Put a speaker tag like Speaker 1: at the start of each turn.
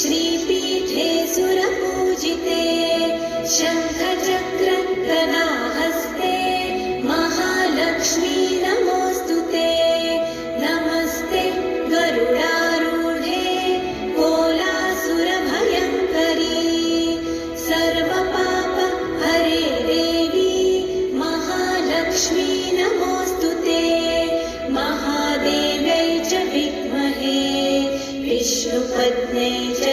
Speaker 1: श्रीपीठे सुरपूजिते शङ्खचक्रगदाहस्ते महालक्ष्मी नमोऽस्तुते। नमस्ते गरुडारूढे कोलासुरभयङ्करी सर्वपापहरे देवी महालक्ष्मी नमोऽस्तुते। महादेव्यै च विद्महे विष्णुपत्न्यै च